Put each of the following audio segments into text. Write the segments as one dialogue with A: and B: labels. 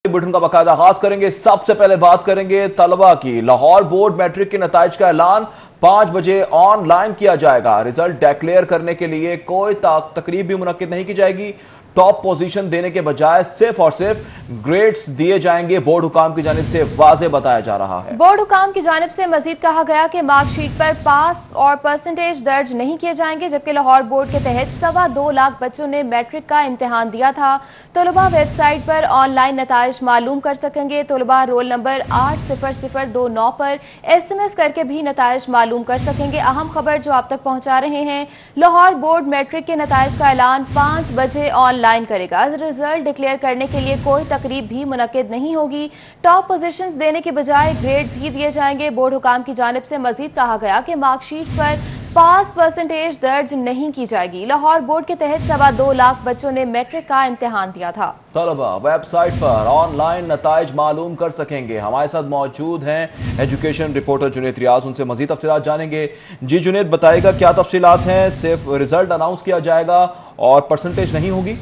A: Bulletin का बाकायदा आगाज करेंगे। सबसे पहले बात करेंगे तलबा की। लाहौर बोर्ड मैट्रिक के नताइज का ऐलान 5 बजे ऑनलाइन किया जाएगा। रिजल्ट डिक्लेयर करने के लिए कोई तकरीब भी मुनक्किद नहीं की जाएगी। टॉप पोजीशन देने के बजाय सिर्फ और सिर्फ ग्रेड्स दिए जाएंगे। बोर्ड हुकाम की जानिब से वाजे बताया जा रहा है।
B: बोर्ड हुकाम की जानिब से मजीद कहा गया कि मार्कशीट पर पास और परसेंटेज दर्ज नहीं किए जाएंगे, जबकि लाहौर बोर्ड के तहत 2.25 लाख बच्चों ने मैट्रिक का इम्तिहान दिया था। तलबा वेबसाइट पर ऑनलाइन नताइज मालूम कर सकेंगे। तलबा रोल नंबर 80029 पर SMS करके भी नताइज मालूम कर सकेंगे। अहम खबर जो आप तक पहुंचा रहे हैं, लाहौर बोर्ड मैट्रिक के नताइज का ऐलान 5 बजे ऑनलाइन करेगा। रिजल्ट डिक्लेयर करने के लिए कोई तकरीब भी मुनक्किद नहीं होगी। टॉप पोजीशंस देने के बजाय ग्रेड्स ही दिए जाएंगे। बोर्ड हुकाम की जानिब से मजीद कहा गया कि मार्कशीट पर पास परसेंटेज दर्ज नहीं की जाएगी। लाहौर बोर्ड के तहत 2.25 लाख बच्चों ने मैट्रिक का इम्तिहान दिया था।
A: तलबा वेबसाइट पर ऑनलाइन नताइज मालूम कर सकेंगे। हमारे साथ मौजूद हैं एजुकेशन रिपोर्टर जुनेद रियाज, उनसे मजीद तफसीलात जानेंगे। जी जुनेद, बताइएगा क्या तफसीलात हैं? सिर्फ रिजल्ट अनाउंस किया जाएगा और परसेंटेज नहीं होगी?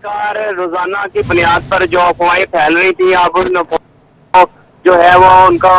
C: रोजाना की बुनियाद पर जो अफवाहें फैल रही थी, अब उन जो है वो उनका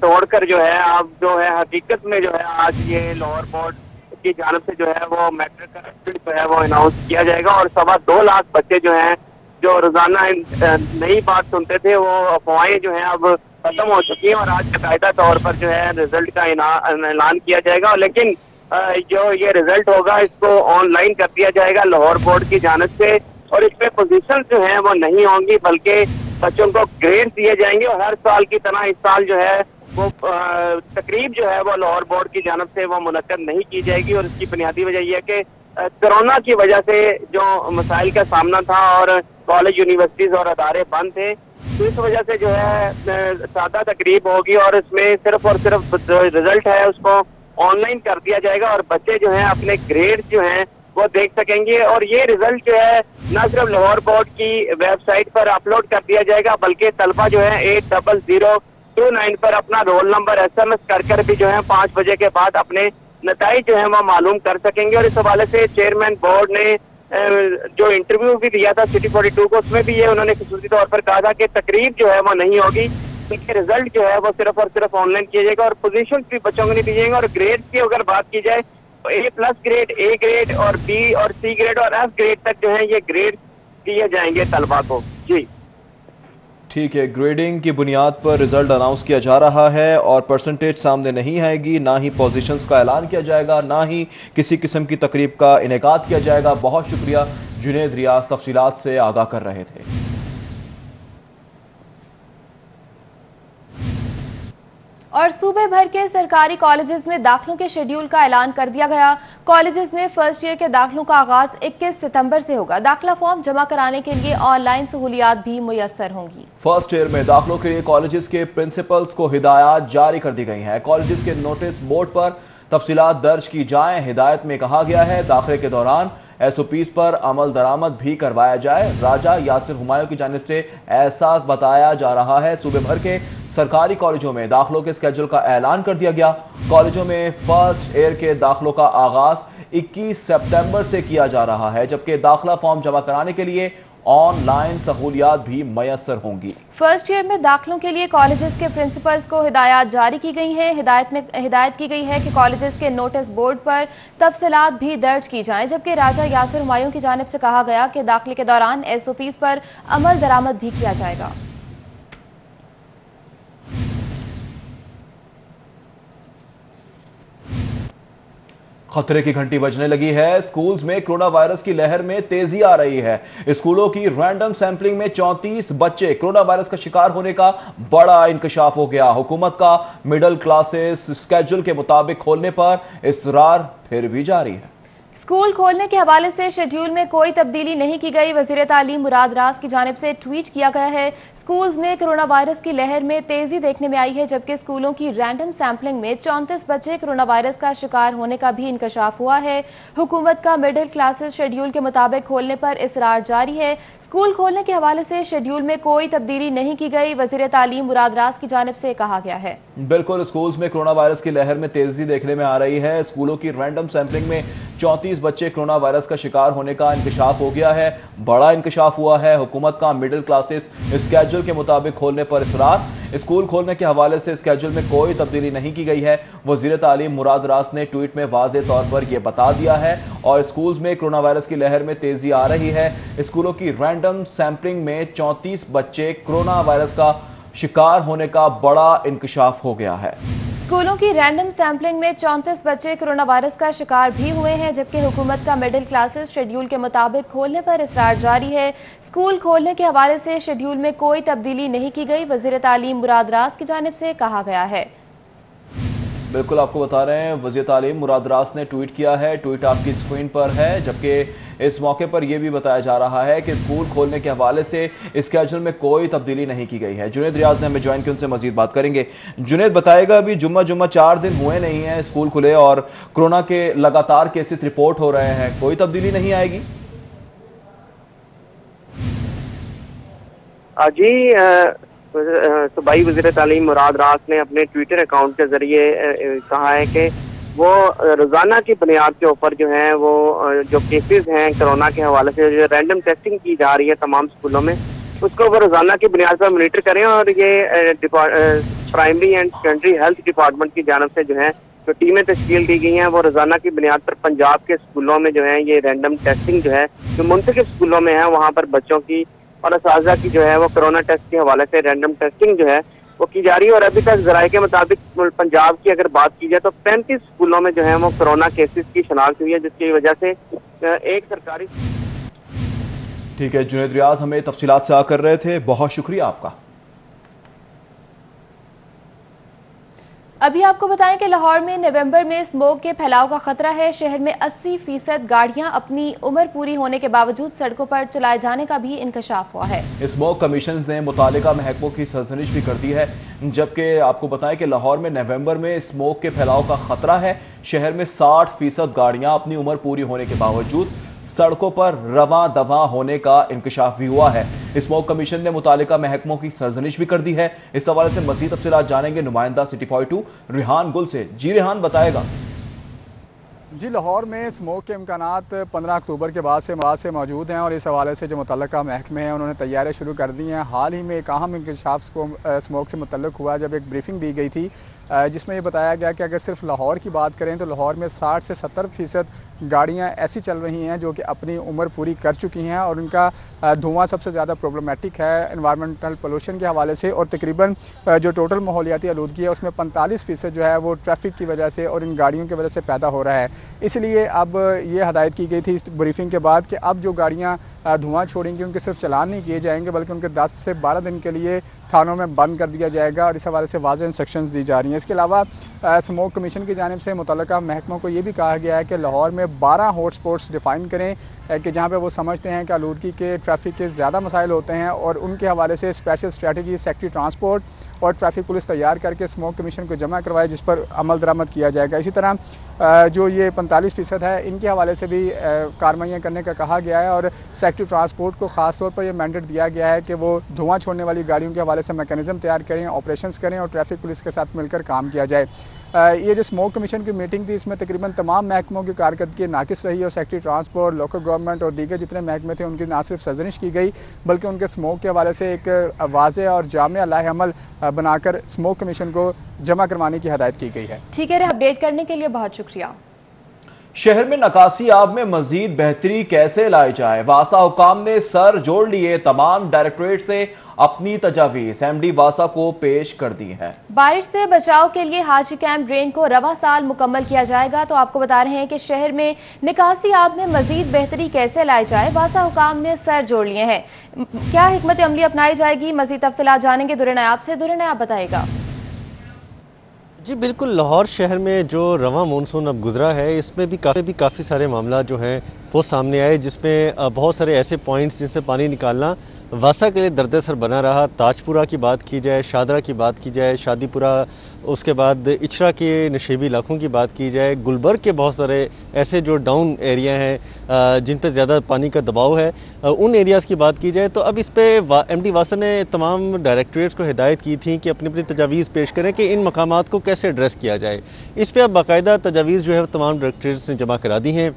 C: तोड़कर जो है अब जो है हकीकत में जो है आज ये लाहौर बोर्ड की जानिब से जो है वो मैट्रिक का रिजल्ट जो है वो अनाउंस किया जाएगा। और 2.25 लाख बच्चे जो हैं जो रोजाना नई बात सुनते थे, वो अफवाहें जो है अब खत्म हो चुकी हैं और आज बाकायदा तौर पर जो है रिजल्ट का ऐलान किया जाएगा। लेकिन जो ये रिजल्ट होगा इसको ऑनलाइन कर दिया जाएगा लाहौर बोर्ड की जानिब से, और इसमें पोजीशन जो है वो नहीं होंगी बल्कि बच्चों को ग्रेड दिए जाएंगे। और हर साल की तरह इस साल जो है वो तकरीब जो है वो लाहौर बोर्ड की जानिब से वो मुनक्कद नहीं की जाएगी। और इसकी बुनियादी वजह यह है कि कोरोना की वजह से जो मसाइल का सामना था और कॉलेज यूनिवर्सिटीज और अदारे बंद थे, तो इस वजह से जो है सादा तकरीब होगी और इसमें सिर्फ और सिर्फ जो रिजल्ट है उसको ऑनलाइन कर दिया जाएगा और बच्चे जो है अपने ग्रेड जो है वो देख सकेंगे। और ये रिजल्ट जो है न सिर्फ लाहौर बोर्ड की वेबसाइट पर अपलोड कर दिया जाएगा बल्कि तलबा जो है 80029 पर अपना रोल नंबर SMS कर भी जो है 5 बजे के बाद अपने नताइज जो है वो मालूम कर सकेंगे। और इस हवाले से चेयरमैन बोर्ड ने जो इंटरव्यू भी दिया था सिटी 42 को, उसमें भी ये उन्होंने खुसूसी तौर पर कहा था कि तकरीब जो है वो नहीं होगी, क्योंकि रिजल्ट जो है वो सिर्फ और सिर्फ ऑनलाइन किया जाएगा और पोजीशन भी बच्चों को नहीं दी जाएंगे। और ग्रेड की अगर बात की जाए तो A+ ग्रेड, A ग्रेड और B और C ग्रेड और F ग्रेड तक जो है ये ग्रेड दिए जाएंगे तलबा को। जी
A: ठीक है, ग्रेडिंग की बुनियाद पर रिजल्ट अनाउंस किया जा रहा है और परसेंटेज सामने नहीं आएगी, ना ही पोजीशंस का ऐलान किया जाएगा, ना ही किसी किस्म की तकरीब का इनेकाद किया जाएगा। बहुत शुक्रिया जुनेद रियाज, तफसीलात से आगाह कर रहे थे।
B: और सूबे भर के सरकारी कॉलेजेस में दाखिलों के शेड्यूल का ऐलान कर दिया गया। कॉलेजेस में फर्स्ट ईयर के दाखिलों का आगाज 21 सितंबर से होगा। दाखिला फॉर्म जमा कराने के लिए ऑनलाइन सहूलियात भी मुयस्सर होंगी।
A: फर्स्ट ईयर में दाखिलों के लिए कॉलेजेस के प्रिंसिपल्स को हिदायत जारी कर दी गई हैं। कॉलेजेस के नोटिस बोर्ड पर तफसीलात दर्ज की जाएं। हिदायत में कहा गया है दाखिले के दौरान SOPs पर अमल दरामद भी करवाया जाए। राजा यासिर हुमायूं की जानिब से ऐसा बताया जा रहा है। सूबे भर के सरकारी कॉलेजों में दाखिलों के स्केड्यूल का ऐलान कर दिया गया। कॉलेजों में फर्स्ट ईयर के दाखिलों का आगाज 21 सितंबर से किया जा रहा है, जबकि दाखिला फॉर्म जमा कराने के लिए ऑनलाइन सहूलियात भी मयसर होंगी।
B: फर्स्ट ईयर में दाखिलों के लिए कॉलेजेस के प्रिंसिपल्स को हिदायत जारी की गई है। हिदायत की गई है कि कॉलेजेस के नोटिस बोर्ड पर तफसीलात भी दर्ज की जाएं, जबकि राजा यासिर हुमायूं की जानिब से कहा गया कि दाखिले के दौरान SOPs पर अमल दरामद भी किया जाएगा।
A: खतरे की घंटी बजने लगी है। स्कूल्स में कोरोना वायरस की लहर में तेजी आ रही है। स्कूलों की रैंडम सैंपलिंग में 34 बच्चे कोरोना वायरस का शिकार होने का बड़ा इंकशाफ हो गया। हुकूमत का मिडिल क्लासेस स्केड्यूल के मुताबिक खोलने पर इसरार फिर भी जारी है।
B: स्कूल खोलने के हवाले से शेड्यूल में कोई तब्दीली नहीं की गई। वज़ीर तालीम मुराद रास की जानिब से ट्वीट किया गया है। स्कूल्स में कोरोना वायरस की लहर में तेजी देखने में आई है, जबकि स्कूलों की रैंडम सैंपलिंग में 34 बच्चे कोरोना वायरस का शिकार होने का भी इंकशाफ हुआ है। हुकूमत का मिडिल क्लासेस शेड्यूल के मुताबिक खोलने पर इसरार जारी है। स्कूल खोलने के हवाले से शेड्यूल में कोई तब्दीली नहीं की गई। वज़ीर तालीम मुराद रास की जानिब से कहा गया है।
A: बिल्कुल, स्कूल्स में कोरोना वायरस की लहर में तेजी देखने में आ रही है। स्कूलों की रैंडम सैंपलिंग में 34 बच्चे कोरोना वायरस का शिकार होने का इंकशाफ हो गया है। बड़ा इंकशाफ हुआ है। हुकूमत का मिडिल क्लासेस स्केड्यूल के मुताबिक खोलने पर इसरार। स्कूल खोलने के हवाले से स्केड्यूल में कोई तब्दीली नहीं की गई है। वज़ीर तालीम मुराद रास ने ट्वीट में वाज़ेह तौर पर यह बता दिया है। और स्कूल्स में कोरोना वायरस की लहर में तेजी आ रही है। स्कूलों की रैंडम सैंपलिंग में 34 बच्चे कोरोना वायरस का शिकार होने का बड़ा इंकशाफ हो गया है।
B: स्कूलों की रैंडम सैंपलिंग में 34 बच्चे कोरोना वायरस का शिकार भी हुए हैं, जबकि हुकूमत का मिडिल क्लासेस शेड्यूल के मुताबिक खोलने पर इसरार जारी है। स्कूल खोलने के हवाले से शेड्यूल में कोई तब्दीली नहीं की गई, वज़ीर तालीम मुराद रास की जानिब से कहा गया है।
A: बिल्कुल, आपको बता रहे हैं वज़ीर तालीम मुराद रास ने ट्वीट किया है। ट्वीट आपकी स्क्रीन पर है। जबकि इस मौके पर यह भी बताया जा रहा है कि स्कूल खोलने के हवाले से स्केड्यूल में कोई तब्दीली नहीं की गई है। जुनैद रियाज ने हमें ज्वाइन किया, उनसे मजीद बात करेंगे। जुनैद, बताएगा, अभी जुम्मा 4 दिन हुए नहीं है स्कूल खुले और कोरोना के लगातार केसेस रिपोर्ट हो रहे हैं, कोई तब्दीली नहीं आएगी?
C: जी, सूबाई वज़ीर तालीम मुराद रास ने अपने ट्विटर अकाउंट के जरिए कहा है कि वो रोजाना की बुनियाद के ऊपर जो है वो जो केसेस हैं कोरोना के हवाले से जो रैंडम टेस्टिंग की जा रही है तमाम स्कूलों में, उसको वो रोजाना की बुनियाद पर मॉनिटर करें। और ये primary and secondary health department की जानब से जो है जो टीमें तश्कील की गई हैं, वो रोजाना की बुनियाद पर पंजाब के स्कूलों में जो है ये रैंडम टेस्टिंग जो है जो मुंतखब स्कूलों में है वहाँ पर बच्चों की और असातिज़ा की जो है वो कोरोना टेस्ट के हवाले से रैंडम टेस्टिंग जो है वो की जा रही है। और अभी तक ज़राए के मुताबिक पंजाब की अगर बात की जाए तो 35 स्कूलों में जो है वो कोरोना केसेस की शनाख्त हुई है, जिसकी वजह से एक सरकारी।
A: ठीक है, जुनैद रियाज हमें तफसीलात से कर रहे थे, बहुत शुक्रिया आपका।
B: अभी आपको बताएं कि लाहौर में नवंबर में स्मोक के फैलाव का खतरा है। शहर में 80% गाड़ियां अपनी उम्र पूरी होने के बावजूद सड़कों पर चलाए जाने का भी इंकशाफ हुआ है।
A: स्मोक कमीशन ने मुतालिका महकमों की सरजनिश भी कर दी है। जबकि आपको बताएं कि लाहौर में नवंबर में स्मोक के फैलाव का खतरा है। शहर में 60% गाड़ियां अपनी उम्र पूरी होने के बावजूद सड़कों पर रवां दवा होने का इंकशाफ भी हुआ है। स्मोक कमीशन ने मुतालिका महकमों की सरजनिश भी कर दी है। इस हवाले से मजीद तफसीलात जानेंगे नुमाइंदा सिटी 42 रिहान गुल से। जी रिहान, बताएगा।
D: जी, लाहौर में स्मोक के इम्कानात 15 अक्टूबर के बाद से मौजूद हैं और इस हवाले से जो मुतल्लिका महकमे हैं उन्होंने तैयारियां शुरू कर दी हैं। हाल ही में एक अहम इंकशाफ स्मोक से मुतल्लिक हुआ जब एक ब्रीफिंग दी गई थी जिसमें ये बताया गया कि अगर सिर्फ लाहौर की बात करें तो लाहौर में 60 से 70% गाड़ियाँ ऐसी चल रही हैं जो कि अपनी उम्र पूरी कर चुकी हैं और उनका धुआं सबसे ज़्यादा प्रॉब्लमेटिक है एनवायरमेंटल पोल्यूशन के हवाले से। और तकरीबन जो टोटल माहौलियाती आलूदगी है उसमें 45% जो है वो ट्रैफिक की वजह से और इन गाड़ियों की वजह से पैदा हो रहा है। इसलिए अब ये हदायत की गई थी इस ब्रीफिंग के बाद कि अब जो गाड़ियाँ धुआं छोड़ेंगी उनके सिर्फ चलान नहीं किए जाएंगे बल्कि उनके 10 से 12 दिन के लिए थानों में बंद कर दिया जाएगा और इस हवाले से वाज़ेह इंस्ट्रक्शंस दी जा रही हैं। इसके अलावा स्मोक कमीशन की जानिब से मुतल्लिका महकमों को ये भी कहा गया है कि लाहौर में 12 हॉटस्पॉट्स डिफ़ाइन करें कि जहाँ पे वो समझते हैं कि आलूदगी के ट्रैफिक के ज़्यादा मसाइल होते हैं और उनके हवाले से स्पेशल स्ट्रेटजी सेक्रेटरी ट्रांसपोर्ट और ट्रैफिक पुलिस तैयार करके स्मोक कमीशन को जमा करवाए जिस पर अमल दरामद किया जाएगा। इसी तरह जो ये 45% है इनके हवाले से भी कार्रवाइयाँ करने का कहा गया है और सेक्रेटरी ट्रांसपोर्ट को ख़ास तौर पर यह मैंडेट दिया गया है कि वो धुआं छोड़ने वाली गाड़ियों के हवाले से मैकेनिज़्म तैयार करें, ऑपरेशंस करें और ट्रैफिक पुलिस के साथ मिलकर काम किया जाए। ये जो स्मोक कमीशन की मीटिंग थी इसमें तकरीबन तमाम महकमों की कारकर्दगी नाकिस रही और सेक्रेटरी ट्रांसपोर्ट, लोकल गवर्नमेंट और दीगर जितने महकमे थे उनकी ना सिर्फ सरजनिश की गई बल्कि उनके स्मोक के हवाले से एक वाज़ेह और जामिया लाहेअमल बनाकर स्मोक कमीशन को जमा करवाने की हदायत की गई है।
B: ठीक है, अपडेट करने के लिए बहुत शुक्रिया।
A: शहर में नकासी आब में मजीद बेहतरी कैसे लाई जाए, वासा हुकाम ने सर जोड़ लिए तमाम डायरेक्टरेट से अपनी तजावीज़ एमडी वासा को पेश कर दी है।
B: बारिश से बचाव के लिए हाजी कैंप ड्रेन को रवा साल मुकम्मल किया जाएगा। तो आपको बता रहे हैं कि शहर में निकासी आब में मजीद बेहतरी कैसे लाई जाए, वासा हुकाम ने सर जोड़ लिए हैं। क्या हिकमत अमली अपनाई जाएगी, मजीद तफसीलात जानेंगे दुर्रे नायाब से। दुर्रे नायाब, बताएगा।
E: जी बिल्कुल, लाहौर शहर में जो रवा मानसून अब गुजरा है इसमें भी काफ़ी सारे मामला जो हैं वो सामने आए जिसमें बहुत सारे ऐसे पॉइंट्स जिनसे पानी निकालना वासा के लिए दर्द सर बना रहा। ताजपुरा की बात की जाए, शादरा की बात की जाए, शादीपुरा, उसके बाद इचरा के नशेबी इलाकों की बात की जाए, गुलबर्ग के बहुत सारे ऐसे जो डाउन एरिया हैं जिन पर ज़्यादा पानी का दबाव है, उन एरियाज़ की बात की जाए तो अब इस पर एमडी वासा ने तमाम डायरेक्टरेट्स को हिदायत की थी कि अपनी अपनी तजावीज़ पेश करें कि इन मकामात को कैसे एड्रेस किया जाए। इस पर अब बाकायदा तजावीज़ जो है तमाम डायरेक्टरेट्स ने जमा करा दी हैं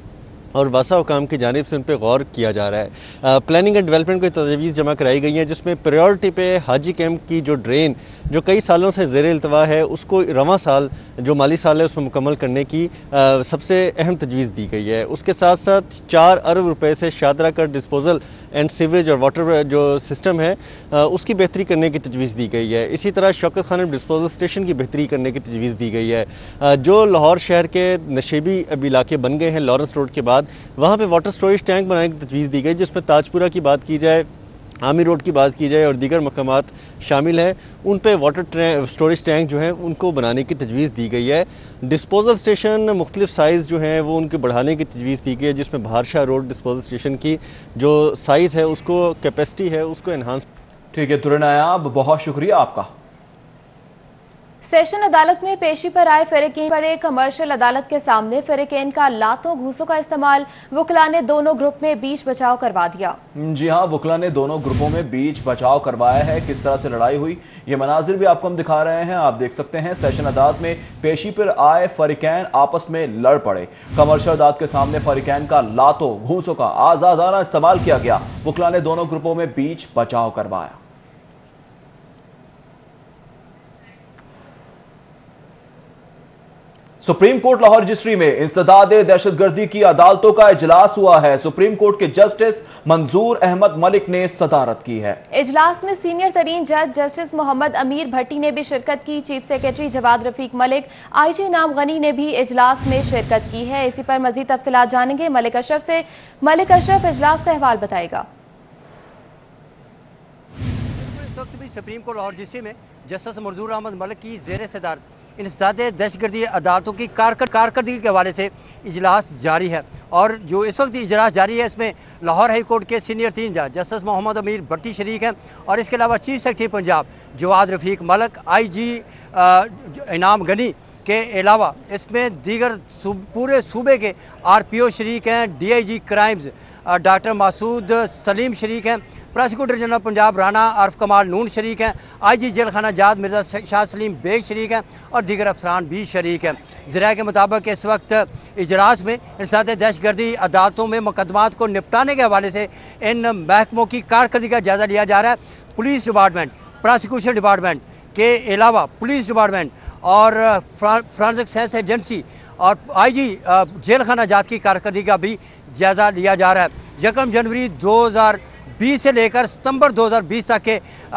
E: और वासा हुकाम की जानिब से उन पर गौर किया जा रहा है। प्लानिंग एंड डेवलपमेंट को तजवीज़ जमा कराई गई हैं जिसमें प्रायोरिटी पे हाजी कैंप की जो ड्रेन जो कई सालों से ज़ेर इल्तवा है उसको रवां साल जो माली साल है उसमें मुकम्मल करने की सबसे अहम तजवीज़ दी गई है। उसके साथ साथ 4 अरब रुपए से शादरा का डिस्पोजल एंड सीवरेज और वाटर जो सिस्टम है उसकी बेहतरी करने की तजवीज़ दी गई है। इसी तरह शौकत खान डिस्पोजल स्टेशन की बेहतरी करने की तजवीज़ दी गई है। जो लाहौर शहर के नशेबी अब इलाके बन गए हैं लॉरेंस रोड के बाद, वहाँ पे वाटर स्टोरेज टैंक बनाने की तजवीज़ दी गई जिसमें ताजपुरा की बात की जाए, आमिर रोड की बात की जाए और दीगर मकामात शामिल हैं। उन पे वाटर स्टोरेज टैंक जो हैं उनको बनाने की तजवीज़ दी गई है। डिस्पोजल स्टेशन मुख्तलिफ साइज़ जो हैं वो उनके बढ़ाने की तजवीज़ दी गई है जिसमें भारशाह रोड डिस्पोजल स्टेशन की जो साइज़ है उसको कैपेसिटी है उसको एनहांस।
A: ठीक है तुरन आयाब, बहुत शुक्रिया आपका।
B: सेशन अदालत में पेशी पर आए फ़रीक़ीन पर एक कमर्शियल अदालत के सामने फ़रीक़ीन का लातों घूसों का इस्तेमाल, वकला ने दोनों ग्रुप में बीच बचाव करवा दिया।
A: जी हाँ, वकला ने दोनों ग्रुपों में बीच बचाव करवाया है। किस तरह से लड़ाई हुई ये मनाजिर भी आपको हम दिखा रहे हैं, आप देख सकते हैं। सेशन अदालत में पेशी पर आए फ़रीक़ैन आपस में लड़ पड़े। कमर्शियल अदालत के सामने फ़रीक़ैन का लातों घूसों का आज़ादाना इस्तेमाल किया गया। वकला ने दोनों ग्रुपों में बीच बचाव करवाया। सुप्रीम कोर्ट लाहौर रजिस्ट्री में इंसदाद दहशतगर्दी की अदालतों का इजलास हुआ है। सुप्रीम कोर्ट के जस्टिस मंजूर अहमद मलिक ने सदारत की है।
B: इजलास में सीनियर तरीन जज जस्टिस मोहम्मद अमीर भट्टी ने भी शिरकत की। Chief secretary Jawad Rafiq Malik, IG Inam Ghani ने भी इजलास में शिरकत की है। इसी पर मजीद तफसीलात जानेंगे मलिक अशरफ से। मलिक अशरफ, इजलास का अहवाल बताएगा।
F: इस वक्त भी सुप्रीम कोर्ट लाहौर रजिस्ट्री में जस्टिस मंजूर अहमद मलिक की ज़ेर सदारत इंसदाद दहशतगर्दी अदालतों की कारकर्दगी के हवाले से इजलास जारी है। और जो इस वक्त इजलास जारी है इसमें लाहौर हाई कोर्ट के सीनियर 3 जज जस्टिस मोहम्मद अमीर भट्टी शरीक हैं और इसके अलावा chief secretary Punjab Jawad Rafiq Malik, IG Inam Ghani के अलावा इसमें दीगर पूरे सूबे के RPO शरीक हैं, DIG crimes doctor Masood Salim शरीक हैं, प्रोसिक्यूटर जनरल पंजाब राना आरफ कमाल नून शरीक हैं, IG जेल खाना जाद मिर्जा शाह सलीम बेग शरीक हैं और दीगर अफसरान भी शरीक हैं। ज़राए के मुताबिक इस वक्त इजलास में इंसदाद दहशतगर्दी अदालतों में मुकदमात को निपटाने के हवाले से इन महकमों की कारकर्दगी का जायज़ा लिया जा रहा है। पुलिस डिपार्टमेंट, प्रोसिक्यूशन डिपार्टमेंट के अलावा पुलिस डिपार्टमेंट और फॉरेंसिक साइंस एजेंसी और IG जेल खाना जात की कारकर्दगी का भी जायज़ा लिया जा रहा है। 1 जनवरी 2020 से लेकर सितंबर 2020 तक के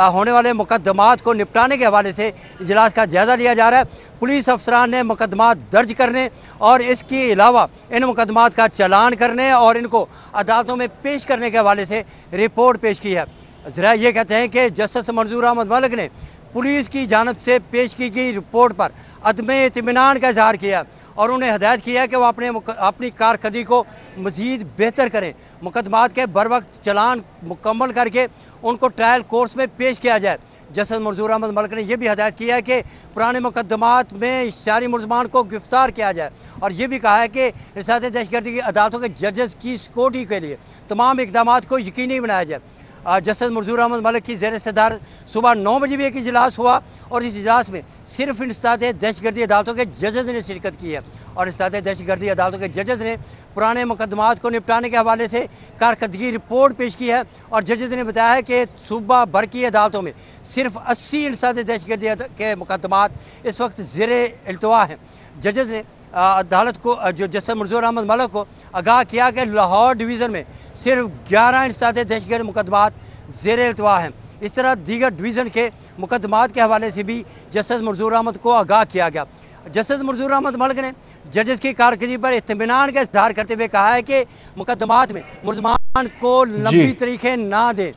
F: होने वाले मुकदमात को निपटाने के हवाले से इजलास का जायज़ा लिया जा रहा है। पुलिस अफसरान ने मुकदमात दर्ज करने और इसके अलावा इन मुकदमात का चालान करने और इनको अदालतों में पेश करने के हवाले से रिपोर्ट पेश की है। ज़रा ये कहते हैं कि जस्टिस मंजूर अहमद मलिक ने पुलिस की जानब से पेश की गई रिपोर्ट पर अदम इत्मीनान का इजहार किया और उन्हें हदायत किया है कि वह अपनी कारकर्दगी को मज़ीद बेहतर करें। मुकदमात के बर वक्त चलान मुकम्मल करके उनको ट्रायल कोर्स में पेश किया जाए। जस्टिस मंजूर अहमद मलिक ने यह भी हदायत किया है कि पुराने मुकदमात में इश्तिहारी मुलजमान को गिरफ्तार किया जाए और ये भी कहा है कि इंसदाद दहशतगर्दी की अदालतों के जजेस की सिक्योरिटी के लिए तमाम इकदाम को यकीनी बनाया जाए। जस्टिस मंजूर अहमद मलिक की ज़ेर सदारत सुबह 9 बजे भी एक इजलास हुआ और इस इजलास में सिर्फ इंसदाद दहशतगर्दी अदालतों के जजेस ने शिरकत की है और इंसदाद दहशतगर्दी अदालतों के जजेस ने पुराने मुकदमात को निपटाने के हवाले से कारकर्दगी रिपोर्ट पेश की है और जजेस ने बताया है कि सूबा भर की अदालतों में सिर्फ 80 इंसदाद दहशतगर्दी के मुकदमात इस वक्त ज़ेर इल्तवा हैं। जजेस ने अदालत को जो जस्टिस मंजूर अहमद मलिक को आगाह किया कि लाहौर डिवीज़न में सिर्फ 11 इंसदाद दहशतगर्द मुकदमात ज़ेर इल्तवा हैं। इस तरह दीगर डिवीज़न के मुकदमात के हवाले से भी जस्टिस मंजूर अहमद को आगाह किया गया। जस्टिस मंजूर अहमद मलिक ने जजेस की कारकर्दगी पर इत्मीनान का इज़हार करते हुए कहा है कि मुकदमात में मुलजमान को लंबी तारीखें ना दें,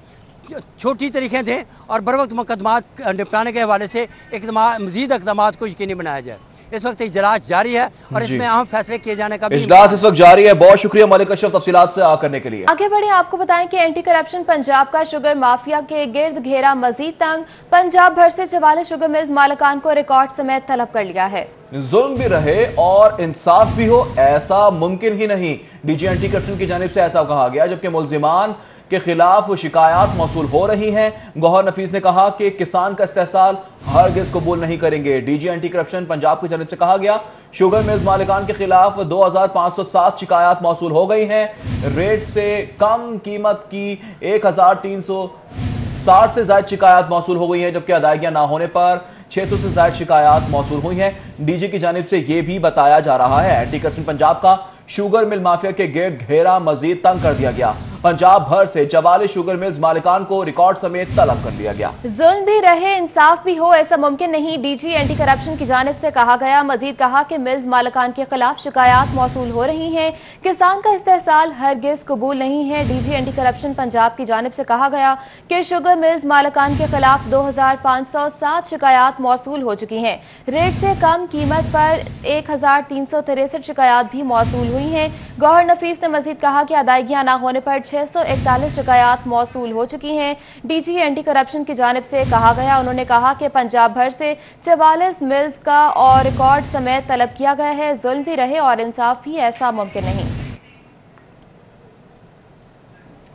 F: छोटी तारीखें दें और बर वक्त मुकदमात निपटाने के हवाले से मज़ीद इक़दामात को यकीनी बनाया जाए। इस वक्त इजलास जारी है और इसमें अहम फैसले किए जाने का भी
A: इजलास इस वक्त जारी है। बहुत शुक्रिया मलिक अशरफ तफसीलात से करने के लिए।
B: आगे बढ़े, आपको बताएं कि एंटी करप्शन पंजाब का शुगर माफिया के गिर्द घेरा मजीद तंग। पंजाब भर से 44 शुगर मिल्स मालिकान को रिकॉर्ड समेत तलब कर लिया है।
A: जुल्म भी रहे और इंसाफ भी हो, ऐसा मुमकिन ही नहीं। डीजी एंटी करप्शन की जानिब से ऐसा कहा गया, जबकि मुल्जिमान के खिलाफ शिकायत मौसूल हो रही हैं। गौहर नफीस ने कहा कि किसान का इस्तेहसाल हरगिज कबूल नहीं करेंगे। डीजी एंटी करप्शन पंजाब की जानिब से कहा गया, शुगर मिल्स मालिकान के खिलाफ 2507 शिकायत मौसूल हो गई हैं। रेट से कम कीमत की 1360 से ज्यादा शिकायत मौसूल हो गई हैं, जबकि अदायगियां ना होने पर 600 से ज्यादा शिकायत मौसूल हुई हैं। डीजी की जानिब से यह भी बताया जा रहा है, एंटी करप्शन पंजाब का शुगर मिल माफिया के गिर्द घेरा मजीद तंग कर दिया गया। पंजाब भर से 44 शुगर मिल्स मालिकान को रिकॉर्ड समेत तलब कर लिया गया।
B: जुल्म भी रहे, इंसाफ भी हो, ऐसा मुमकिन नहीं। डीजी एंटी करप्शन की जानिब से कहा गया। मजीद कहा कि मिल्स मालिकान के खिलाफ शिकायत मौसूल हो रही हैं। किसान का इस्तेहसाल हरगिज कबूल नहीं है। डीजी एंटी करप्शन पंजाब की जानिब से कहा गया कि शुगर मिल्स मालिकान के खिलाफ 2507 शिकायत मौसूल हो चुकी हैं। रेट से कम कीमत पर 1363 शिकायत भी मौसूल हुई हैं। गौहर नफीस ने मजीद कहा कि अदायगियां न होने पर 641 शिकायत मौसूल हो चुकी हैं। डीजी एंटी करप्शन की जानिब से कहा गया, उन्होंने कहा कि पंजाब भर से 44 मिल्स का और रिकॉर्ड समेत तलब किया गया है। जुल्म भी रहे और इंसाफ भी, ऐसा मुमकिन नहीं।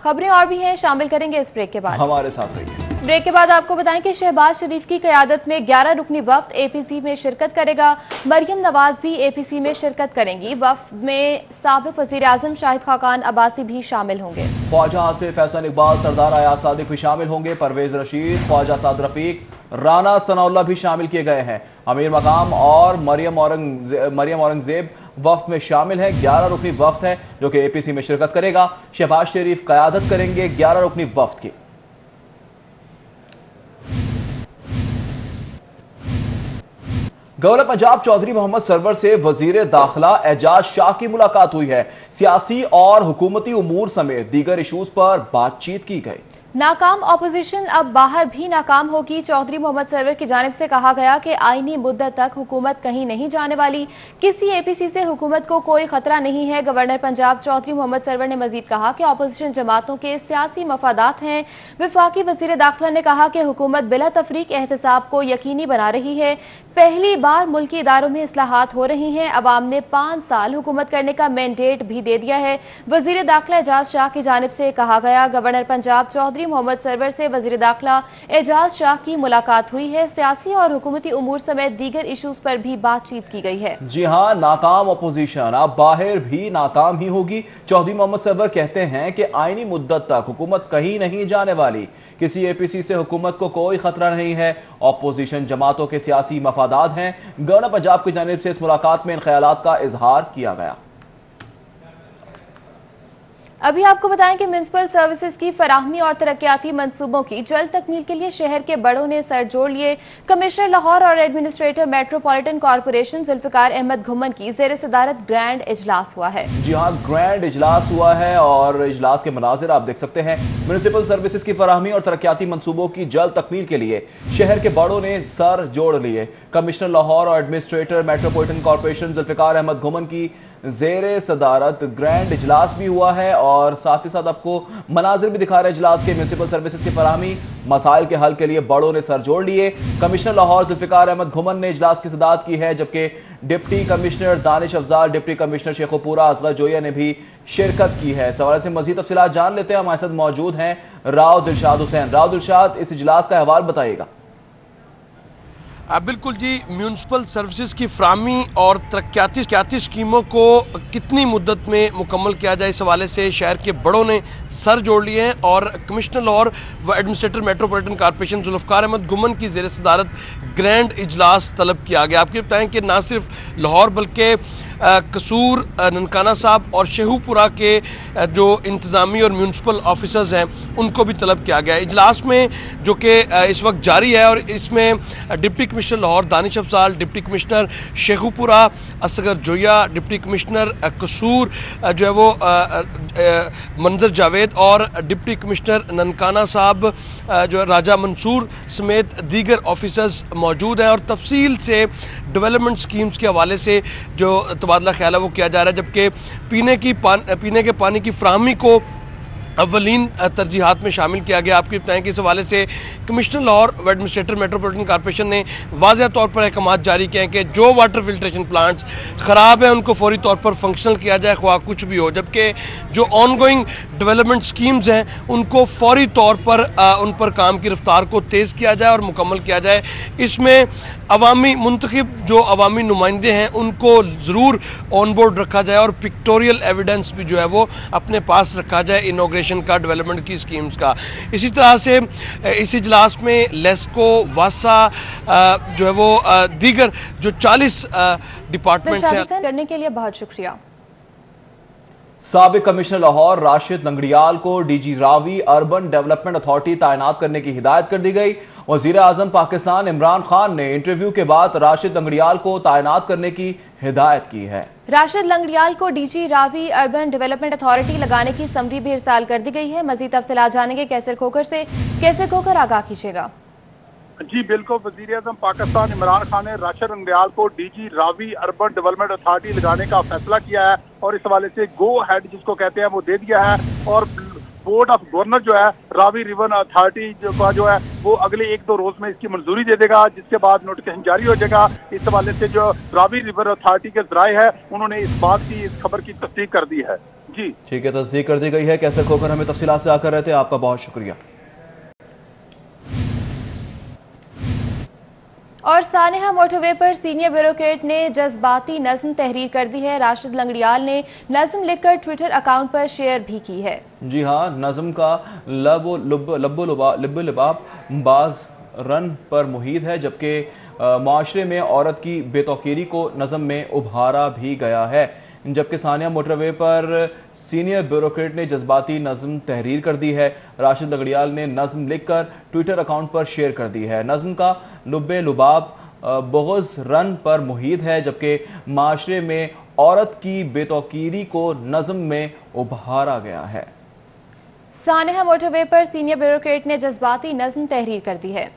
B: खबरें और भी हैं, शामिल करेंगे इस ब्रेक के बाद।
A: हमारे साथ रहिए।
B: ब्रेक के बाद आपको बताएं कि शहबाज शरीफ की क़यादत में 11 रुकनी वफ्द एपीसी में शिरकत करेगा। मरियम नवाज भी एपीसी में शिरकत करेंगी। वफ्द में साबिक वज़ीर आज़म शाहिद खाकान अब्बासी भी शामिल होंगे।
A: ख्वाजा आसिफ, एहसन इकबाल, सरदार अयाज सादिक भी शामिल होंगे। परवेज रशीद, ख्वाजा साद रफीक, राना सनाउल्लाह भी शामिल किए गए हैं। अमीर मकाम और मरियम औरंगजेब वफ्द में शामिल है। 11 रुकनी वफ्द है जो कि एपीसी में शिरकत करेगा। शहबाज शरीफ क़यादत करेंगे 11 रुकनी वफ्द की। गवर्नर पंजाब चौधरी मोहम्मद सरवर से वजीर दाखिला एजाज शाह की मुलाकात हुई है। सियासी और हुकूमती उमूर समेत दीगर इशूज पर बातचीत की गई।
B: नाकाम अपोजिशन अब बाहर भी नाकाम होगी। चौधरी मोहम्मद सरवर की जानिब से कहा गया कि आईनी मुद्दत तक हुकूमत कहीं नहीं जाने वाली। किसी एपीसी से हुकूमत को कोई खतरा नहीं है। गवर्नर पंजाब चौधरी मोहम्मद सरवर ने मजीद कहा कि अपोजिशन जमातों के सियासी मफादात हैं। वफाकी वजीर दाखिला ने कहा कि हुकूमत बिला तफरीक एहतसाब को यकीनी बना रही है। पहली बार मुल्की इदारों में इस्लाहात हो रही हैं। अवाम ने 5 साल हुकूमत करने का मैंडेट भी दे दिया है। वजीर दाखिला एजाज शाह की जानिब से कहा गया, गवर्नर पंजाब चौधरी मोहम्मद सरवर से वजीर दाखिला एजाज शाह की मुलाकात हुई है। सियासी और हुकूमती उमूर समेत दीगर इशूज पर भी बातचीत की गई है।
A: जी हाँ, नाकाम अपोजिशन अब बाहर भी नाकाम ही होगी। चौधरी मोहम्मद सरवर कहते हैं कि आईनी मुद्दत तक हुकूमत कहीं नहीं जाने वाली। किसी एपीसी से हुकूमत को कोई खतरा नहीं है। अपोजिशन जमातों के सियासी मफादात हैं। गवर्नर पंजाब की जानिब से इस मुलाकात में इन ख्यालात का इजहार किया गया।
B: अभी आपको बताएं कि म्युनिसिपल सर्विसेज की फराहमी और तरक्याती मंसूबों की जल्द तकमील के लिए शहर के बड़ों ने सर जोड़ लिए। कमिश्नर लाहौर और administrator metropolitan corporation Zulfiqar Ahmad Ghuman की ज़ेर सदारत ग्रैंड इजलास हुआ है।
A: जी हाँ, ग्रैंड इजलास हुआ है और इजलास के मनाजिर आप देख सकते हैं। म्युनिसिपल सर्विसेज की फराहमी और तरक्याती मंसूबों की जल्द तकमील के लिए शहर के बड़ों ने सर जोड़ लिए। कमिश्नर लाहौर और administrator metropolitan corporation Zulfiqar Ahmad Ghuman की ज़ेर सदारत ग्रैंड इजलास भी हुआ है और साथ ही साथ आपको मनाजिर भी दिखा रहे हैं इजलास के। म्युनिसिपल सर्विसेज की फराहमी मसाइल के हल के लिए बड़ों ने सर जोड़ लिए। कमिश्नर लाहौर जुल्फिकार अहमद घुमन ने इजलास की सदारत की है, जबकि deputy commissioner Danish Afzal, deputy commissioner Sheikhupura Asghar Joya ने भी शिरकत की है। सवाल से मजीद तफसीलात जान लेते हैं। हमारे साथ मौजूद हैं राव दिलशाद हुसैन। राव दिलशाद, इस इजलास का अहवाल बताइएगा।
G: बिल्कुल जी, म्यूनसिपल सर्विसेज की फराहमी और तरक्याती स्कीमों को कितनी मुद्दत में मुकम्मल किया जाए, इस हवाले से शहर के बड़ों ने सर जोड़ लिए हैं और कमिश्नर लाहौर व administrator metropolitan corporation Zulfiqar Ahmad Ghuman की ज़ेर सदारत ग्रैंड इजलास तलब किया गया। आपको बताएं कि ना सिर्फ लाहौर बल्कि कसूर, ननकाना साहब और शेखुपुरा के जो इंतज़ामी और म्यूनसिपल ऑफिसर्स हैं उनको भी तलब किया गया। इजलास में जो कि इस वक्त जारी है और इसमें deputy commissioner Lahore Danish Afzal, deputy commissioner Sheikhupura Asghar Joya, deputy commissioner Kasur जो है वो मंजर जावेद और डिप्टी कमिश्नर ननकाना साहब जो है राजा मंसूर समेत दीगर ऑफिसर्स मौजूद हैं और तफसील से डेवलपमेंट स्कीम्स के हवाले से जो तबादला ख्याल है वो किया जा रहा है। जबकि पीने के पानी की फ्राहमी को अव्वलीन तरजीहात में शामिल किया गया। आपको बताएं कि इस हवाले से कमिश्नर लाहौर व एडमिनिस्ट्रेटर मेट्रोपॉलिटन कॉर्पोरेशन ने वाज़ेह तौर पर अहकाम जारी किए हैं कि जो वाटर फिल्ट्रेशन प्लांट्स ख़राब हैं उनको फौरी तौर पर फंक्शनल किया जाए, ख्वाह कुछ भी हो। जबकि जो ऑनगोइंग डेवलपमेंट स्कीम्स हैं उनको फौरी तौर पर उन पर काम की रफ्तार को तेज़ किया जाए और मुकम्मल किया जाए। इसमें अवामी मुंतखब जो अवामी नुमाइंदे हैं उनको ज़रूर ऑन बोर्ड रखा जाए और पिक्टोरियल एविडेंस भी जो है वो अपने पास रखा जाए इनॉग्रेशन का, डेवलपमेंट की स्कीम्स का। इसी तरह से इस इजलास में लेस्को, वासा जो है वो दीगर जो 40 डिपार्टमेंट्स हैं।
B: करने के लिए बहुत शुक्रिया।
A: साबिक कमिश्नर लाहौर राशिद लंगड़ियाल को DG Ravi urban development authority तैनात करने की हिदायत कर दी गई। वजीर आजम पाकिस्तान इमरान खान ने इंटरव्यू के बाद राशिद लंगड़ियाल को तैनात करने की हिदायत की है।
B: राशिद लंगड़ियाल को DG Ravi urban development authority लगाने की समरी भी इरसाल कर दी गई है। मजीद तफसीलात जानेंगे कैसर खोखर से। कैसर खोखर, आगाह कीजिएगा।
H: जी बिल्कुल, वजीर आजम पाकिस्तान इमरान खान ने राशिद लंगड़ियाल को DG Ravi urban development authority लगाने का फैसला किया है और इस हवाले से गो हेड जिसको कहते हैं वो दे दिया है। और बोर्ड ऑफ गवर्नर जो है रावी रिवर अथॉरिटी जो है वो अगले 1-2 रोज में इसकी मंजूरी दे देगा, जिसके बाद नोटिफिकेशन जारी हो जाएगा। इस हवाले से जो रावी रिवर अथॉरिटी के जराए है उन्होंने इस खबर की तस्दीक कर दी है। जी
A: ठीक है, तस्दीक कर दी गई है। कैसर खोखर हमें तफसीलात से आकर रहते हैं, आपका बहुत शुक्रिया।
B: और सानेहा मोटरवे पर सीनियर ब्यूरोक्रेट ने जज्बाती नज्म तहरीर कर दी है। राशिद लंगड़ियाल ने नज्म लिखकर ट्विटर अकाउंट पर शेयर भी की है। जी हाँ, नज्म का लब्बो-लबाब बाज रन पर मुहीत है, जबकि माशरे में औरत की बेतौकीरी को नज्म में उभारा भी गया है। जबकि सानिया मोटरवे पर सीनियर ब्यूरोक्रेट ने जज्बाती नज्म तहरीर कर दी है। राशिद लंगड़ियाल ने नज्म लिखकर ट्विटर अकाउंट पर शेयर कर दी है। नज्म का लुब्बे लुबाब बोगज़ रन पर मुहीत है, जबकि माशरे में औरत की बेतौकीरी को नज्म में उभारा गया है। सानिया मोटरवे पर सीनियर ब्यूरोक्रेट ने जज्बाती नज्म तहरीर कर दी है।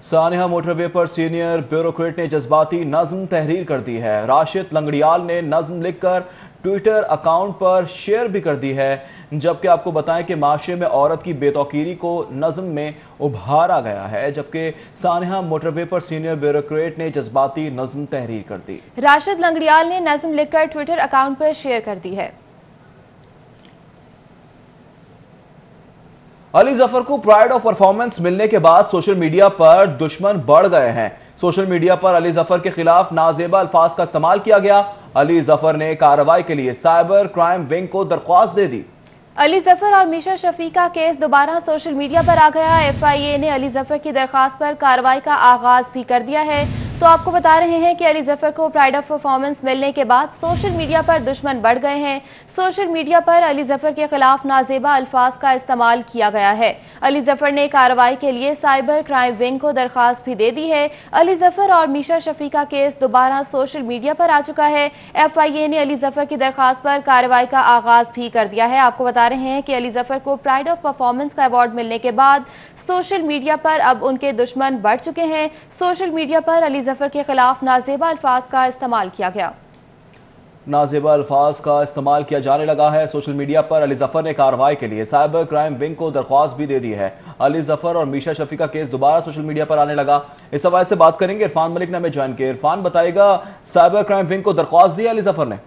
B: सानिया मोटरवे पर सीनियर ब्यूरोक्रेट ने जज्बाती नज्म तहरीर कर दी है। राशिद लंगड़ियाल ने नज्म लिखकर ट्विटर अकाउंट पर शेयर भी कर दी है। जबकि आपको बताएं कि माशरे में औरत की बेतौकीरी को नज्म में उभारा गया है, जबकि सानिया मोटरवे पर सीनियर ब्यूरोक्रेट ने जज्बाती नज्म तहरीर कर दी। राशिद लंगड़ियाल ने नज्म लिखकर ट्विटर अकाउंट पर शेयर कर दी है। अली जफर को प्राइड ऑफ परफॉर्मेंस मिलने के बाद सोशल मीडिया पर दुश्मन बढ़ गए हैं। सोशल मीडिया पर अली जफर के खिलाफ नाजेबा अल्फाज का इस्तेमाल किया गया। अली जफर ने कार्रवाई के लिए साइबर क्राइम विंग को दरख्वास्त दे दी। अली जफर और मीशा शफी का केस दोबारा सोशल मीडिया पर आ गया। FIA ने अली जफर की दरख्वास्त पर कार्रवाई का आगाज भी कर दिया है। तो आपको बता रहे हैं कि अली जफर को प्राइड ऑफ परफॉर्मेंस मिलने के बाद सोशल मीडिया पर दुश्मन बढ़ गए हैं। सोशल मीडिया पर अली जफर के खिलाफ नाजेबा अल्फाज का इस्तेमाल किया गया है। अली जफर ने कार्रवाई के लिए साइबर क्राइम विंग को दरख्वास्त भी दे दी है। अली जफर और मीशा शफी का केस दोबारा सोशल मीडिया पर आ चुका है। FIA ने अली जफर की दरख्वास्त पर कार्रवाई का आगाज भी कर दिया है। आपको बता रहे हैं कि अली जफर को प्राइड ऑफ परफॉर्मेंस का अवार्ड मिलने के बाद सोशल मीडिया पर अब उनके दुश्मन बढ़ चुके हैं। सोशल मीडिया पर अली जफर के खिलाफ नाजेबा अल्फाज का इस्तेमाल किया गया। नाजेबा अल्फाज का इस्तेमाल किया जाने लगा है। सोशल मीडिया पर अली जफर ने कार्रवाई के लिए साइबर क्राइम विंग को दरख्वास्त भी दे दी है। अली जफर और मीशा शफी का केस दोबारा सोशल मीडिया पर आने लगा। इस हवाले से बात करेंगे, इरफान मलिक ने हमें ज्वाइन किया। इरफान, बताएगा साइबर क्राइम विंग को दरख्वास्त दी अली जफर ने?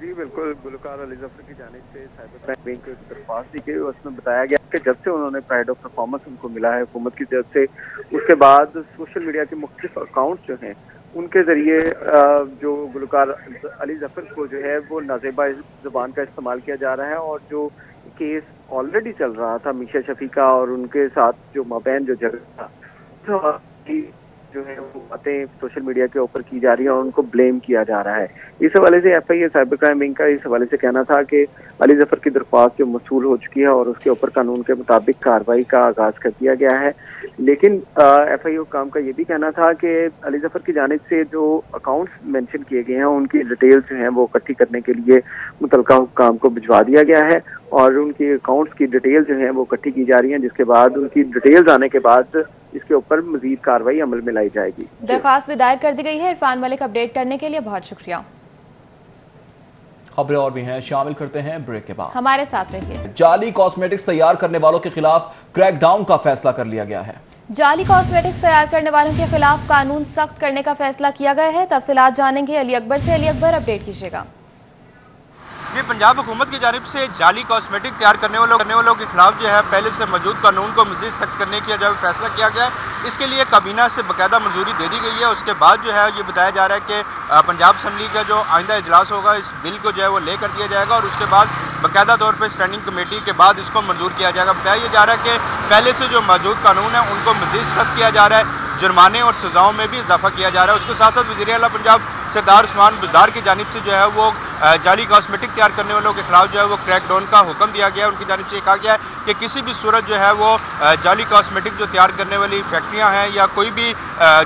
I: जी बिल्कुल, गुलकार अली जफर की जानिब से साइबर क्राइम विंग को दरख्वास्त दी गई। उसमें बताया गया कि जब से उन्होंने प्राइड ऑफ परफॉर्मेंस उनको मिला है हुकूमत की तरफ से, उसके बाद सोशल मीडिया के मुख्तलिफ अकाउंट जो हैं उनके जरिए जो गुलकार अली जफर को जो है वो नाजेबा जुबान का इस्तेमाल किया जा रहा है। और जो केस ऑलरेडी चल रहा था मीशा शफी का और उनके साथ जो मबैन जो झगड़ा था, तो जो है वो बातें सोशल मीडिया के ऊपर की जा रही है और उनको ब्लेम किया जा रहा है। इस हवाले से FIA साइबर क्राइम विंग का इस हवाले से कहना था कि अली जफर की दरख्वास्त जो मसूल हो चुकी है और उसके ऊपर कानून के मुताबिक कार्रवाई का आगाज कर दिया गया है। लेकिन FIA काम का ये भी कहना था कि अली जफर की जानिब से जो अकाउंट्स मेंशन किए गए हैं उनकी डिटेल्स जो हैं वो इकट्ठी करने के लिए मुतलका हुक्काम को भिजवा दिया गया है और उनकी अकाउंट्स की डिटेल जो है वो इकट्ठी की जा रही हैं, जिसके बाद उनकी डिटेल्स आने के बाद इसके ऊपर मजीद कार्रवाई अमल में लाई जाएगी।
B: दरख्वास्त भी दायर कर दी गई है। इरफान मलिक, अपडेट करने के लिए बहुत शुक्रिया।
A: खबरें और भी हैं, शामिल करते हैं ब्रेक के बाद।
B: हमारे साथ रहिए।
A: जाली कॉस्मेटिक्स तैयार करने वालों के खिलाफ क्रैकडाउन का फैसला कर लिया गया है।
B: जाली कॉस्मेटिक्स तैयार करने वालों के खिलाफ कानून सख्त करने का फैसला किया गया है। तफसीलात जानेंगे अली अकबर से। अली अकबर, अपडेट कीजिएगा।
J: ये पंजाब हुकूमत की जानिब से जाली कॉस्मेटिक तैयार करने वालों के खिलाफ जो है पहले से मौजूद कानून को मजीद सख्त करने की जो फैसला किया गया है। इसके लिए काबीना से बाकायदा मंजूरी दे दी गई है। उसके बाद जो है ये बताया जा रहा है कि पंजाब असम्बली का जो आइंदा इजलास होगा इस बिल को जो है वो ले कर दिया जाएगा और उसके बाद बाकायदा तौर पर स्टैंडिंग कमेटी के बाद इसको मंजूर किया जाएगा। बताया जा रहा है कि पहले से जो मौजूद कानून है उनको मजीद सख्त किया जा रहा है, जुर्माने और सजाओं में भी इजाफा किया जा रहा है। उसके साथ साथ वज़ीर आला पंजाब सरदार उस्मान बुज़दार की जानिब से जो है वो जाली कॉस्मेटिक तैयार करने वालों के खिलाफ जो है वो क्रैकडाउन का हुक्म दिया गया है। उनकी जानिब से कहा गया है कि किसी भी सूरत जो है वो जाली कॉस्मेटिक जो तैयार करने वाली फैक्ट्रियाँ हैं या कोई भी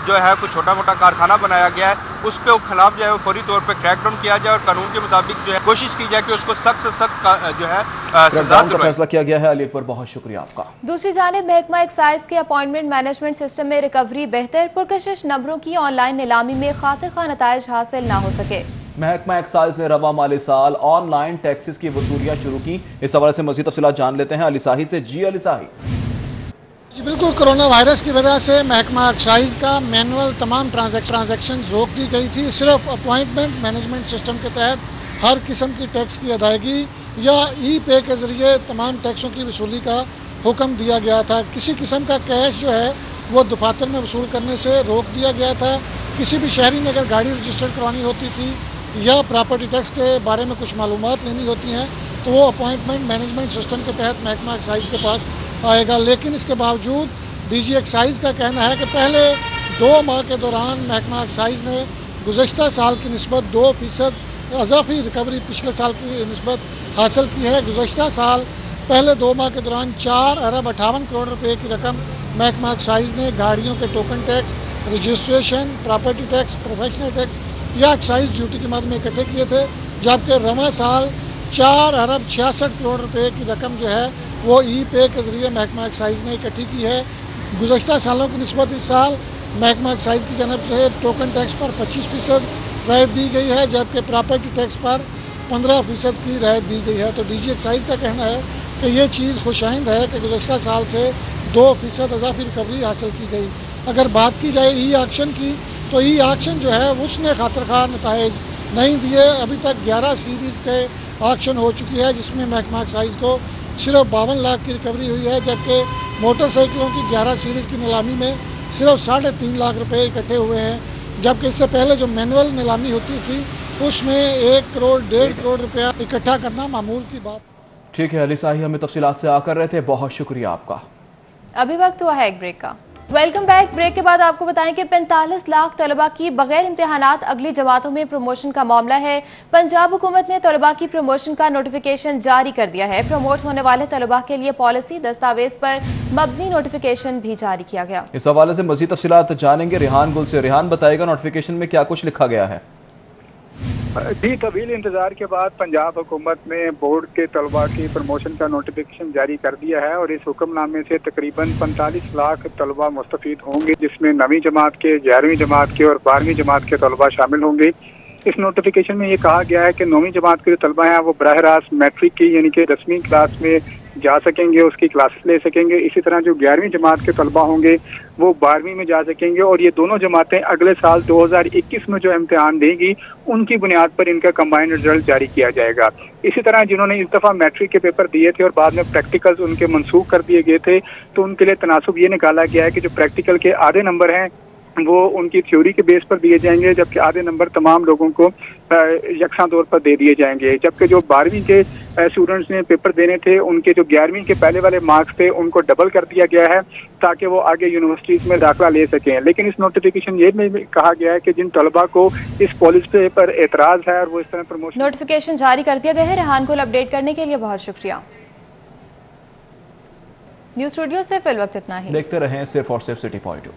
J: जो है कोई छोटा मोटा कारखाना बनाया गया है उसके खिलाफ जो है फौरी तौर पर क्रैकडाउन किया जाए और कानून के मुताबिक जो है कोशिश की जाए कि उसको सख्त से सख्त जो है सजा
A: का फैसला किया गया है। अली अकबर, बहुत शुक्रिया आपका।
B: दूसरी जानिब महकमा एक्साइज के अपॉइंटमेंट मैनेजमेंट सिस्टम में रिकवरी बेहतर, पुरकशिश नंबरों की ऑनलाइन नीलामी में खातिर खा नताइज हासिल न हो सके।
A: महकमा एक्साइज ने रवा माली साल ऑनलाइन टैक्सेस की वसूलियां शुरू की। इस हवाले से मज़ीद तफसीलात जान लेते हैं अली साही से। जी अली साही।
K: जी बिल्कुल, कोरोना वायरस की वजह से महकमा एक्साइज का मैनुअल तमाम ट्रांजैक्शन रोक दी गई थी। सिर्फ अपॉइंटमेंट मैनेजमेंट सिस्टम के तहत हर किस्म की टैक्स की अदायगी या ई-पे के ज़रिए तमाम टैक्सों की वसूली का हुक्म दिया गया था। किसी किस्म का कैश जो है वो दफातर में वसूल करने से रोक दिया गया था। किसी भी शहरी ने अगर गाड़ी रजिस्टर्ड करवानी होती थी या प्रॉपर्टी टैक्स के बारे में कुछ मालूमात लेनी होती हैं तो वो अपॉइंटमेंट मैनेजमेंट सिस्टम के तहत महकमा एक्साइज के पास आएगा। लेकिन इसके बावजूद DG एक्साइज का कहना है कि पहले 2 माह के दौरान महकमा एक्साइज ने गुज़श्ता साल की निस्बत 2% अज़ाफ़ी रिकवरी पिछले साल की निस्बत हासिल की है। गुज़श्ता साल पहले 2 माह के दौरान 4 अरब 58 करोड़ रुपए की रकम महकमा एक्साइज ने गाड़ियों के token tax, registration, property tax, professional tax या एक्साइज ड्यूटी की मद में इकट्ठे किए थे, जबकि रवा साल 4 अरब 66 करोड़ रुपए की रकम जो है वो ई-पे के ज़रिए महकमा एक्साइज ने इकट्ठी की है। गुज़श्ता सालों की निस्बत इस साल महकमा एक्साइज की जानब से टोकन टैक्स पर 25% राहत दी गई है, जबकि प्रॉपर्टी टैक्स पर 15% की राहत दी गई है। तो DG एक्साइज का कहना है कि ये चीज़ खुशाइंद है कि गुज़श्ता साल से 2% अज़ाफ़ी रिकवरी हासिल की गई। अगर बात की जाए ई-ऑक्शन की तो ई-ऑक्शन जो है उसने खातिर-खा नताइज नहीं दिए। अभी तक 11 सीरीज़ के ऑक्शन हो चुकी है जिसमें महकमा एक्साइज को सिर्फ 52 लाख की रिकवरी हुई है, जबकि मोटरसाइकिलों की 11 सीरीज़ की नीलामी में सिर्फ 3.5 लाख रुपए इकट्ठे हुए हैं, जबकि इससे पहले जो मैनुअल नीलामी होती थी उसमें 1 करोड़ 1.5 करोड़ रुपया इकट्ठा करना मामूल की बात।
A: ठीक है अली साही, हमें तफसीलात से आकर रहे थे, बहुत शुक्रिया आपका।
B: अभी वक्त हुआ है एक ब्रेक का। Welcome back. ब्रेक के बाद आपको बताएं कि 45 लाख तलबा की बगैर इम्तिहानात अगली जमातों में प्रमोशन का मामला है। पंजाब हुकूमत ने तलबा की प्रमोशन का नोटिफिकेशन जारी कर दिया है। प्रमोट होने वाले तलबा के लिए पॉलिसी दस्तावेज पर मबनी नोटिफिकेशन भी जारी किया गया।
A: इस हवाले से मजीद तफसीलात जानेंगे रेहान गुल से। रेहान, बताएगा नोटिफिकेशन में क्या कुछ लिखा गया है?
H: जी, तवील इंतजार के बाद पंजाब हुकूमत ने बोर्ड के तलबा की प्रमोशन का नोटिफिकेशन जारी कर दिया है और इस हुक्मनामे से तकरीबन 45 लाख तलबा मुस्तफीद होंगे, जिसमें 9वीं जमात के, 11वीं जमात के और 12वीं जमात के तलबा शामिल होंगे। इस नोटिफिकेशन में ये कहा गया है कि 9वीं जमात के जो तलबा हैं वो बराह रास्त मैट्रिक की यानी कि 10वीं क्लास में जा सकेंगे, उसकी क्लासेस ले सकेंगे। इसी तरह जो 11वीं जमात के तलबा होंगे वो 12वीं में जा सकेंगे और ये दोनों जमातें अगले साल 2021 में जो इम्तिहान देंगी उनकी बुनियाद पर इनका कंबाइंड रिजल्ट जारी किया जाएगा। इसी तरह जिन्होंने इस दफ़ा मैट्रिक के पेपर दिए थे और बाद में प्रैक्टिकल्स उनके मनसूख कर दिए गए थे, तो उनके लिए तनासुब ये निकाला गया है कि जो प्रैक्टिकल के आधे नंबर हैं वो उनकी थ्योरी के बेस पर दिए जाएंगे, जबकि आधे नंबर तमाम लोगों को यकसा तौर पर दे दिए जाएंगे। जबकि जो 12वीं के स्टूडेंट्स ने पेपर देने थे, उनके जो 11वीं के पहले वाले मार्क्स थे उनको डबल कर दिया गया है ताकि वो आगे यूनिवर्सिटीज़ में दाखिला ले सकें। लेकिन इस नोटिफिकेशन ये में कहा गया है कि जिन तलबा को इस पॉलिसी पर एतराज़ है और वो इस तरह प्रमोशन
B: नोटिफिकेशन जारी कर दिया गया है। रेहान को अपडेट करने के लिए बहुत शुक्रिया। न्यूज़ स्टूडियो से फिल वक्त इतना ही।
A: देखते रहें सिर्फ और सिर्फ सिटी पॉइंट।